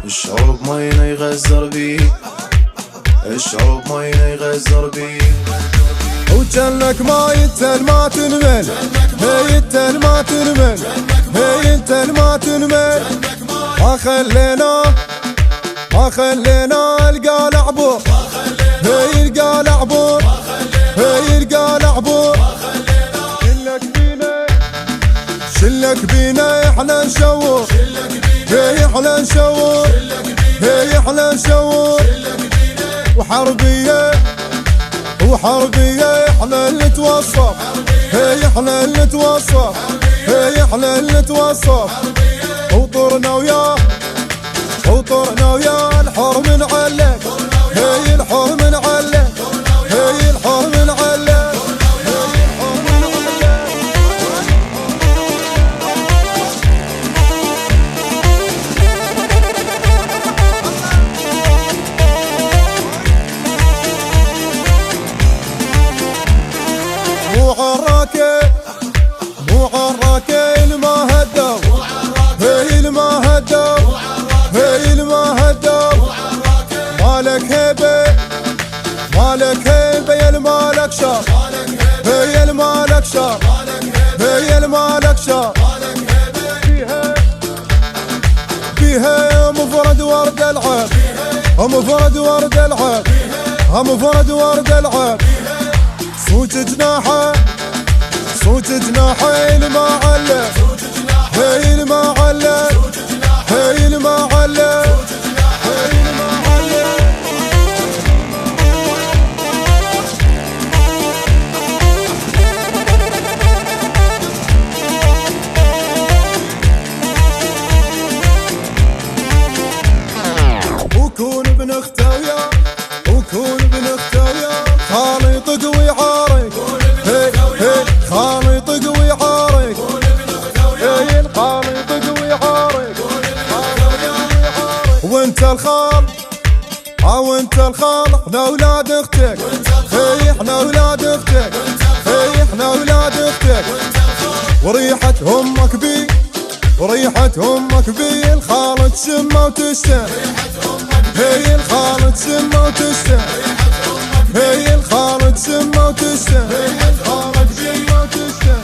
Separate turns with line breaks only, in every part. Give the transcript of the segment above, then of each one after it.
الشرب مينا يغزر بيه، الشرب مينا يغزر بيه.
وجنك ما يتل ما تنمل، هي يتل ما تنمل، هي يتل ما تنمل. ما خلينا القى عبور، هي القى عبور، هي القى عبور. شلك بينا احنا نشور، هي احنا نشور، هي احنا نشور. وحربية احنا اللي نتوصف، هي احنا اللي نتوصف، هي احنا اللي نتوصف. وطرنا ويا الحرم نعلق، هي الحرم نعلق، هي الحرم نعلق. مو عراكي الما هدوا، هي الما هدوا، هي الما هدوا. مالك هيبة يا المالك شر، هي المالك شر، هي المالك شر. فيها مفرد ورد العب، مفرد ورد العب، مفرد ورد العب. صوت جناحه المعلق، هي المعلق، هي المعلق. وكون ابن اختويا، وكون ابن اختويا. خالي يطق ويعارك، خالي يطق ويعارك، هي الخالي يطق ويعارك. وانت الخال، وانت الخال. احنا اولاد اختك، هي احنا اولاد اختك، هي احنا اولاد اختك. وريحة امك بي، وريحة امك بي. الخالة تشمه وتشتم، هي الخالة تشمه وتشتم، هي الخالة تشمه وتشتم، هي الخالة تشمه وتشتم.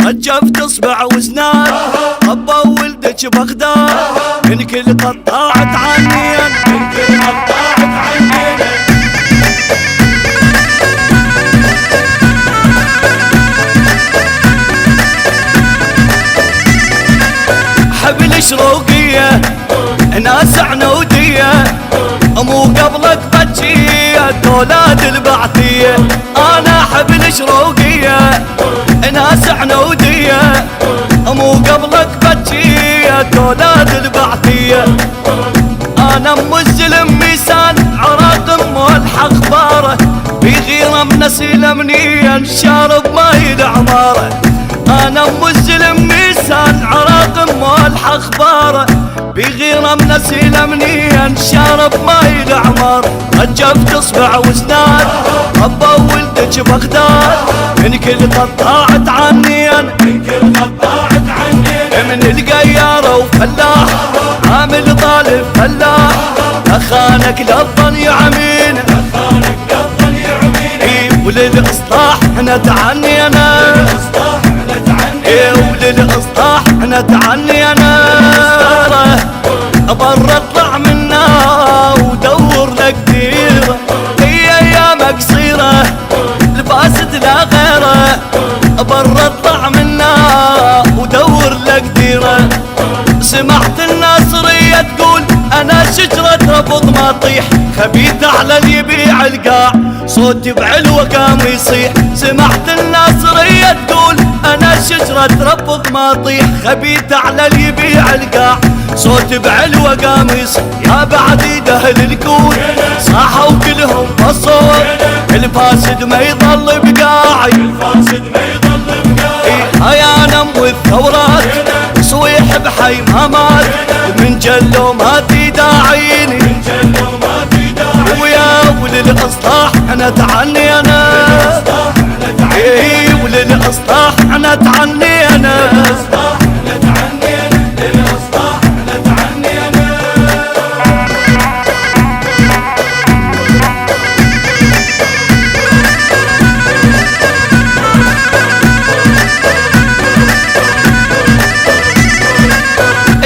رجفت اصبع وسنان، طبا ولدك بغداد. من كل قطاعة عنين، من كل قطاعة عنين. حبل شروقية ناس عنودية، مو قبلك بجية اولاد البعثية. انا حبل شروقية ناس عنودية، مو قبلك بجية اولاد البعثية. انا ام الزلم ميسان عراق ام الحخبارة، بغيرة من نسيل منيا شارب ماي العمارة. انا ام الزلم ميسان عراق ام الحخبارة، بغيرة من نسيل منيا شارب ماي العمارة. رجفت اصبع وسنان، ربا ولدك بغداد. من كل قطاعة عنين، من كل قطاعة عنين. من القيارة وفلاح، عامل طالب فلاح. اخانك للظن يعمين، اخانك للظن يعمين. وللاصلاح احنا تعنينا، وللاصلاح احنا تعنينا. وللاصلاح احنا تعنينا. برا اطلع منا ودور لك ديره، هي ايامك قصيره لباسد لا غيره. برا اطلع منا ودور لك ديره. سمعت الناصرية تقول انا شجرة رفض ما طيح، خبيث على اللي يبيع القاع صوتي بعلوة قام يصيح. سمعت الناصرية تقول انا شجرة رفض ما طيح، خبيث على اللي يبيع القاع صوتي بعلوة قام يصيح. يا بعد اهل الكون صاحوا كلهم بالصوت، الفاسد ما يضل بقاعي، الفاسد ما يضل بقاعي. هيا نم والثورة وللإصلاح انا تعني انا، اي وللإصلاح انا تعني انا.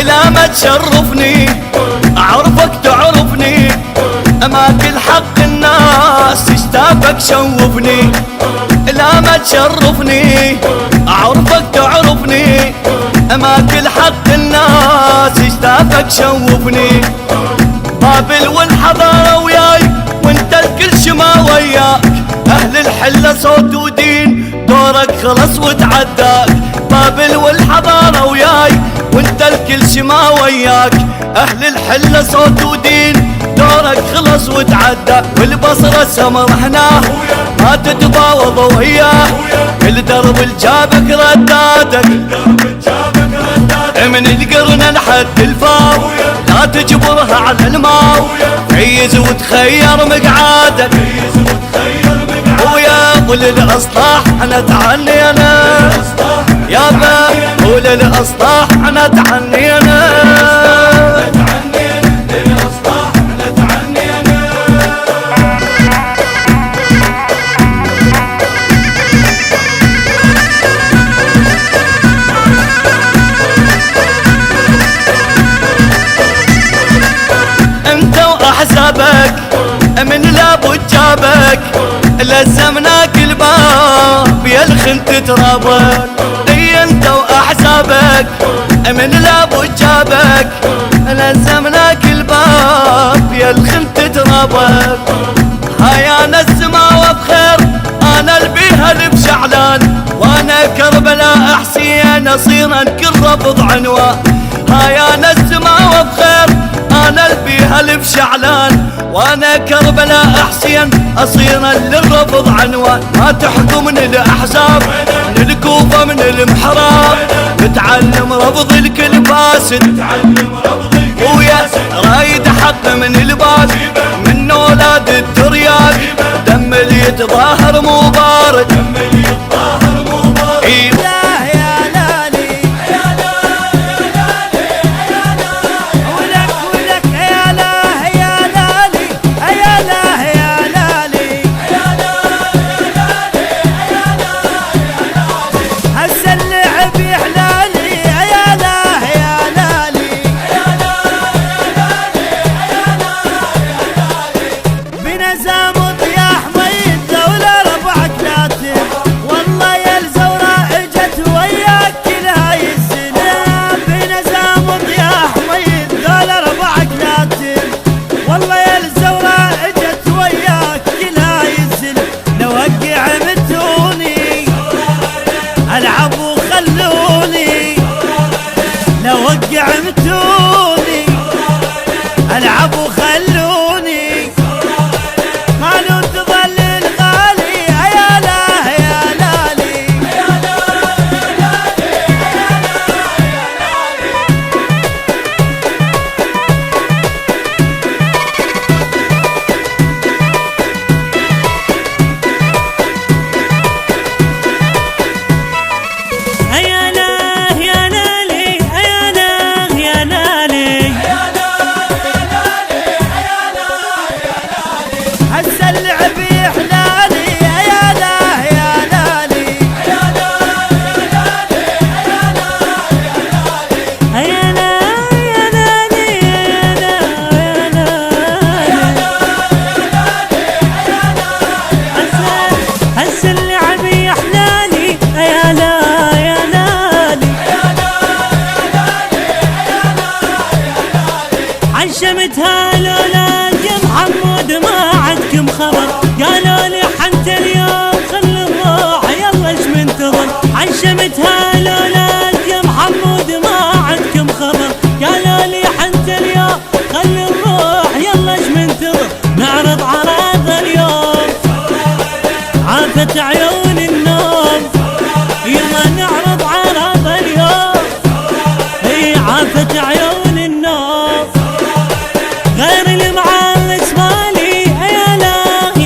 لا ما تشرفني اعرفك تعرفني، ما كل حق الناس تشتافك شوفني. لا ما تشرفني اعرفك تعرفني، ما كل حق الناس تشتافك شوفني. بابل والحضارة وياي وانت الكل شما وياك، اهل الحلة صوت ودين دورك خلص وتعداك. بابل والحضارة وياي وانت الكل شما وياك، اهل الحلة صوت ودين دورك خلص وتعدى. والبصرة سمر هنا ما تتفاوض وياه، الدرب الجابك رداتك من القرن لحد الفاو، لا تجبرها على الماو، عيز وتخير مقعادك ويا وللإصلاح انا تعني انا يابا، وللإصلاح انا تعني انا. انت واحزابك من لابد جابك، لزمناك الباب يا الخنت ترابك. اي انت واحزابك من لابد جابك، لزمناك الباب يا الخنت ترابك. هيا انا السماوة بخير انا البيها بشعلان، وانا كربلاء حسين اصير كل رفض عنوان. هيا انا السماوة بخير انا البيها بشعلان، وانا كربلاء حسين اصيرا للرفض عنوان. ما تحكم من الاحزاب من الكوفة من المحراب، نتعلم رفض الكل فاسد ويا رايد حق من الباب، من اولاد الترياق دم اللي يتظاهر مبارك.
وقعمتوني العب وخلوني، قالوا تظل الغالي يا لا يا لالي. عشمتها لولاك يا محمود ما عندكم خبر، قالوا لي حنت اليوم خل الروح يلا ايش منتظر. عشمتها لولاك يا محمود ما عندكم خبر، قالوا لي حنت اليوم خل الروح يلا ايش منتظر. نعرض عراض اليوم عافت عيون النوم، يلا نعرض عراض اليوم اي عافت عيون النوم. غير المعلق مالي يا لا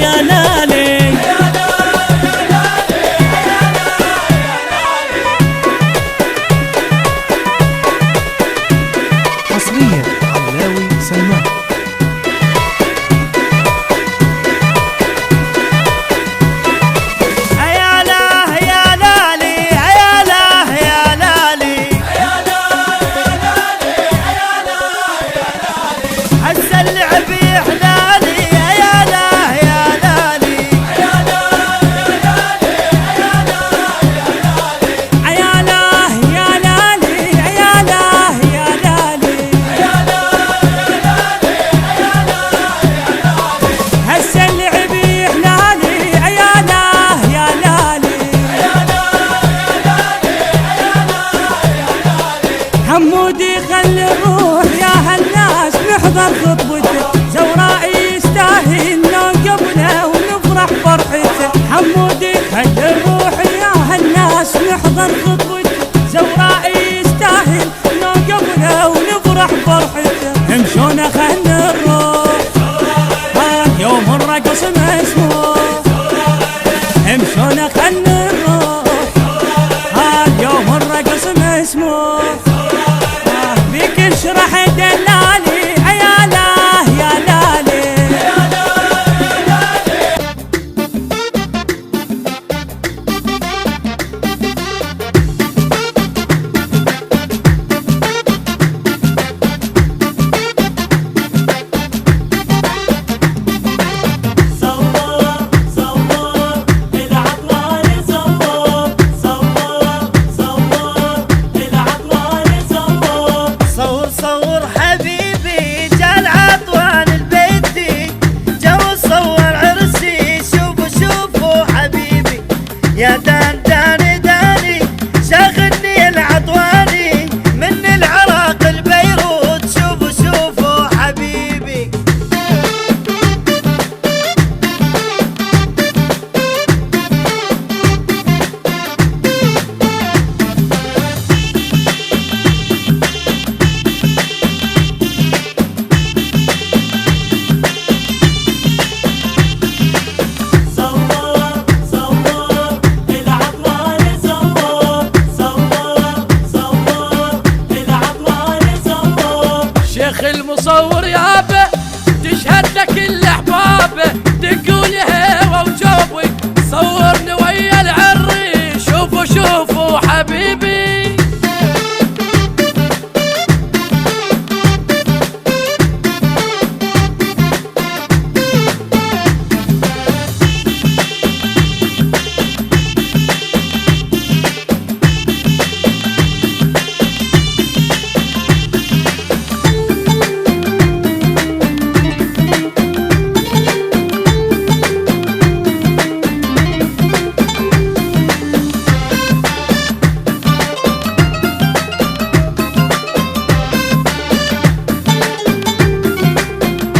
نحضر خطوته زوراء يستاهل نوقفنا ونفرح فرحته امشونا خلنا نروح يوم الرقص مسموح امشونا خلنا نروح يوم الرقص مسموح بيك اشرح دلالي يا لا يا لالي
يا دان داني داني شاغلني العطواني من العراق البيروت شوفوا شوفوا حبيبي
شيخ المصور يابا تشهد لك الاحباب تقول هوا وجوبي صورني ويا العري شوفوا شوفوا حبيبي